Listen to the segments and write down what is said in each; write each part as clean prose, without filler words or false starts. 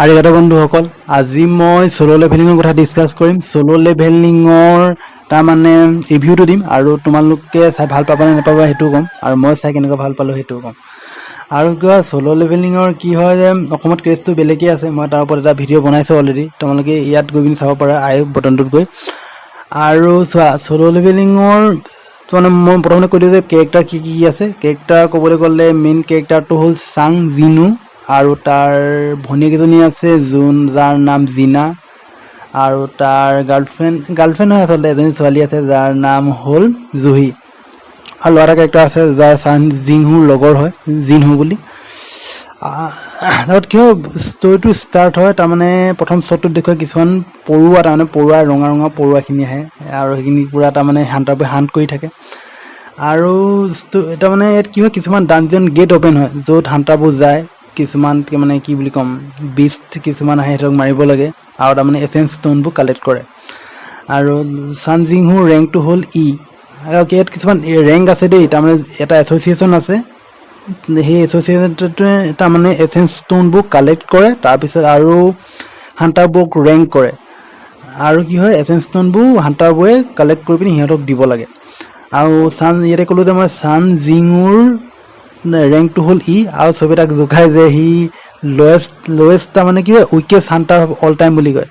আৰিগাটো বন্ধুসকল, আজি মই সোলো লেভেলিঙৰ কথা ডিসকাস কৰিম। সোলো লেভেলিঙৰ তাৰমানে ৰিভিউটো দিম আৰু তোমালোকে চাই ভাল পাবা নে নাপাবা সেইটো ক'ম, আৰু মই চাই কেনেকুৱা ভাল পালো সেইটো ক'ম। আৰু কিবা সোলো লেভেলিঙৰ কি হয় যে অসমত ক্ৰেজটো বেলেগেই আছে। মই তাৰ ওপৰত এটা ভিডিঅ' বনাইছো অলৰেডি, তোমালোকে ইয়াত গৈ পিনি চাব পাৰা আই বটনটোত গৈ। আৰু চোৱা, সোলো লেভেলিঙৰ মানে মই প্ৰথমতে কৈ দিওঁ যে কেৰেক্টাৰ কি কি আছে। কেৰেক্টাৰ ক'বলৈ গ'লে মেইন কেৰেক্টাৰটো হ'ল চাং জিনু, আৰু তাৰ ভনীয়েকজনী আছে যাৰ নাম জিনা, আৰু তাৰ গাৰ্লফ্ৰেণ্ড হয় আচলতে, এজনী ছোৱালী আছে যাৰ নাম হ'ল জুহি, আৰু ল'ৰা এটা কেৰেক্টাৰ আছে যাৰ চান জিনহুৰ লগৰ হয়, জিনহু বুলি। তাৰপিছত কি হয়, ষ্টৰিটো ষ্টাৰ্ট হয় তাৰমানে প্ৰথম শ্বটটোত দেখুৱাই কিছুমান পৰুৱা, তাৰমানে পৰুৱা ৰঙা ৰঙা পৰুৱাখিনি আহে, আৰু সেইখিনি পুৰা তাৰমানে হাণ্টাৰবোৰে হাণ্ট কৰি থাকে। আৰু তাৰমানে ইয়াত কি হয়, কিছুমান ডানজন গেট অ'পেন হয় য'ত হাণ্টাৰবোৰ যায়। কিছুমান মানে কি বুলি ক'ম, বিষ্ট কিছুমান আহে, সিহঁতক মাৰিব লাগে, আৰু তাৰমানে এচেঞ্চ ষ্ট'নবোৰ কালেক্ট কৰে। আৰু চান জিনহুৰ ৰেংকটো হ'ল ই। ইয়াত কিছুমান ৰেংক আছে দেই, তাৰমানে এটা এছ'চিয়েশ্যন আছে, সেই এছ'চিয়েশ্যনটোৱে তাৰমানে এচেঞ্চ ষ্ট'নবোৰ কালেক্ট কৰে, তাৰপিছত আৰু হাণ্টাৰবোৰক ৰেংক কৰে। আৰু কি হয়, এচেঞ্চ ষ্ট'নবোৰ হাণ্টাৰবোৰে কালেক্ট কৰি পিনি সিহঁতক দিব লাগে। আৰু ইয়াতে ক'লো যে মই চান জিঙুৰ ৰেংকটো হ'ল ই, আৰু চবে তাক জোখায় যে সি লৱেষ্ট তাৰমানে কি হয়, উইকেষ্ট হাণ্টাৰ অল টাইম বুলি কয়,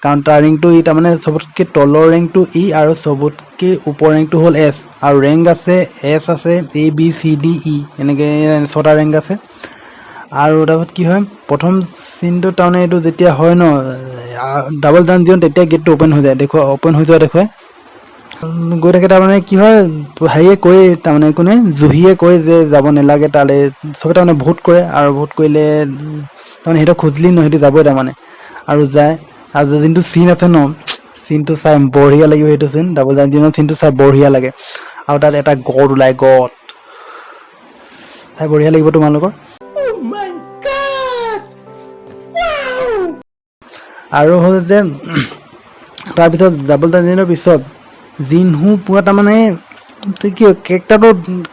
কাৰণ তাৰ ৰেংকটো ই তাৰমানে চবতকৈ তলৰ ৰেংকটো ই, আৰু চবতকৈ ওপৰ ৰেংকটো হ'ল এছ, আৰু ৰেংক আছে এছ আছে, A B C D E, এনেকৈ 6টা ৰেংক আছে। আৰু তাৰপিছত কি হয়, প্ৰথম চিনটো তাৰমানে এইটো যেতিয়া হয় ন, ডাবল ডানজিয়ন, তেতিয়া গেটটো অ'পেন হৈ যায়, অ'পেন হৈ যোৱা দেখুৱায় গৈ থাকে। তাৰমানে কি হয়, হেৰিয়ে কয়, তাৰমানে কোনে, জুহিয়ে কয় যে যাব নালাগে তালৈ, চবে তাৰমানে ভোট কৰে, আৰু ভোট কৰিলে তাৰমানে সিহঁতক খুজিলি ন, সিহঁতি যাবই তাৰমানে, আৰু যায়। আৰু যোনটো চিন আছে ন, চিনটো চাই বঢ়িয়া লাগিব, সেইটো চিন ডাবল ডানজিয়নৰ চিনটো চাই বঢ়িয়া লাগে। আৰু তাত এটা গড ওলাই, গড চাই বঢ়িয়া লাগিব তোমালোকৰ। আৰু হ'ল যে তাৰপিছত ডাবল ডানজিয়নৰ পিছত জিনহু পুৰা তাৰমানে কি হয়, কেৰেক্টাৰটো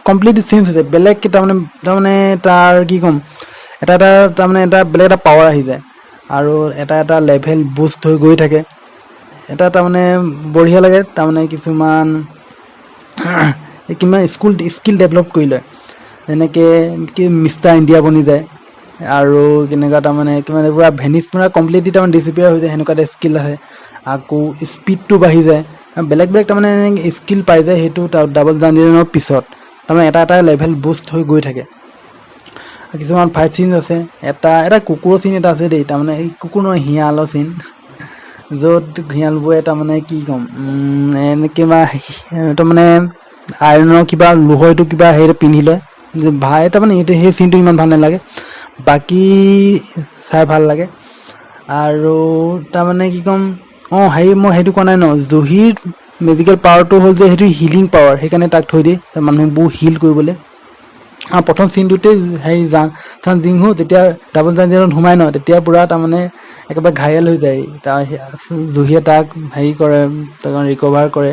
কমপ্লিটলি চেঞ্জ হৈছে, বেলেগ তাৰমানে তাৰ কি ক'ম, এটা তাৰমানে এটা বেলেগ এটা পাৱাৰ আহি যায়, আৰু এটা লেভেল বুষ্ট হৈ গৈ থাকে। এটা তাৰমানে বঢ়িয়া লাগে, তাৰমানে কিছুমান স্কিল ডেভেলপ কৰি লয়, যেনেকৈ কি মিষ্টাৰ ইণ্ডিয়া বনি যায়, আৰু কেনেকুৱা তাৰমানে কিমান পুৰা ভেনিছ পুৰা কমপ্লিটলি তাৰমানে ডিছিপিয়াৰ হৈ যায়, সেনেকুৱা এটা স্কিল আহে। আকৌ স্পীডটো বাঢ়ি যায়, বেলেগ তাৰমানে স্কিল পাই যায়, সেইটো ডাবল ডানজিয়নৰ পিছত তাৰমানে এটা লেভেল বুষ্ট হৈ গৈ থাকে। কিছুমান ফাইট চিন আছে, এটা কুকুৰৰ চিন এটা আছে দেই, তাৰমানে এই কুকুৰ নহয়, শিয়ালৰ চিন, য'ত শিয়ালবোৰে তাৰমানে কি ক'ম, কিবা তাৰমানে আইৰণৰ কিবা লোহৰটো কিবা হেৰি পিন্ধি লয়, ভাই তাৰমানে সেই চিনটো ইমান ভাল নালাগে, বাকী চাই ভাল লাগে। আৰু তাৰমানে কি ক'ম, মই সেইটো কোৱা নাই ন, জুহিৰ মেজিকেল পাৱাৰটো হ'ল যে সেইটো হিলিং পাৱাৰ, সেইকাৰণে তাক থৈ দিয়ে মানুহবোৰ হিল কৰিবলৈ। প্ৰথম চিনটোতে চান জিনহু যেতিয়া ডাবল ডানজিয়নত সোমাই ন, তেতিয়া পুৰা তাৰমানে একেবাৰে ঘায়েল হৈ যায়, জুহিয়ে তাক হেৰি কৰে, তাক ৰিকভাৰ কৰে,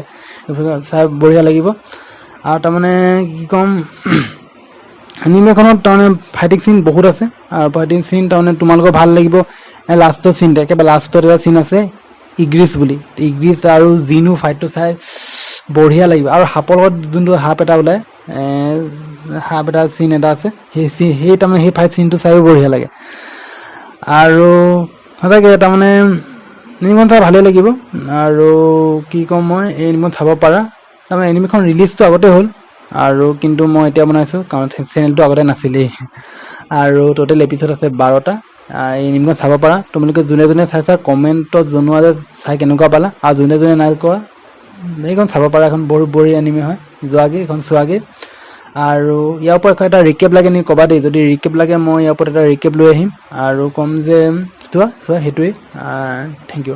চাই বঢ়িয়া লাগিব। আৰু তাৰমানে কি ক'ম, এনিমেখনত তাৰমানে ফাইটিং চিন বহুত আছে, আৰু ফাইটিং চিন তাৰমানে তোমালোকৰ ভাল লাগিব। লাষ্টৰ চিনটো, একেবাৰে লাষ্টত এটা চিন আছে ইগ্ৰিছ বুলি, ইগ্ৰিছ আৰু জিনু ফাইটটো চাই বঢ়িয়া লাগিব। আৰু সাপৰ লগত যোনটো সাপ এটা ওলায়, সাপ এটা চিন এটা আছে, সেই তাৰমানে সেই ফাইট চিনটো চাইও বঢ়িয়া লাগে। আৰু সঁচাকৈ তাৰমানে এনিমেখন চাই ভালেই লাগিব। আৰু কি ক'ম, মই এই এনিমেখন চাব পাৰা, তাৰমানে এনিমেখন ৰিলিজটো আগতে হ'ল, আৰু কিন্তু মই এতিয়া বনাইছোঁ কাৰণ চেনেলটো আগতে নাছিলেই। আৰু টোটেল এপিছড আছে 12টা। এই এনিমেখন চাব পাৰা, তোমালোকে যোনে চাইছা কমেণ্টত জনোৱা যে চাই কেনেকুৱা পালা, আৰু যোনে নাই কোৱা, এইখন চাব পাৰা, এখন বঢ়িয়া এনিমে হয়, এইখন চোৱাগৈ। আৰু ইয়াৰ ওপৰত এটা ৰিকেপ লাগে নেকি ক'বা দেই, যদি ৰিকেপ লাগে মই ইয়াৰ ওপৰত এটা ৰিকেপ লৈ আহিম, আৰু ক'ম যে চোৱা সেইটোৱেই। Thank U.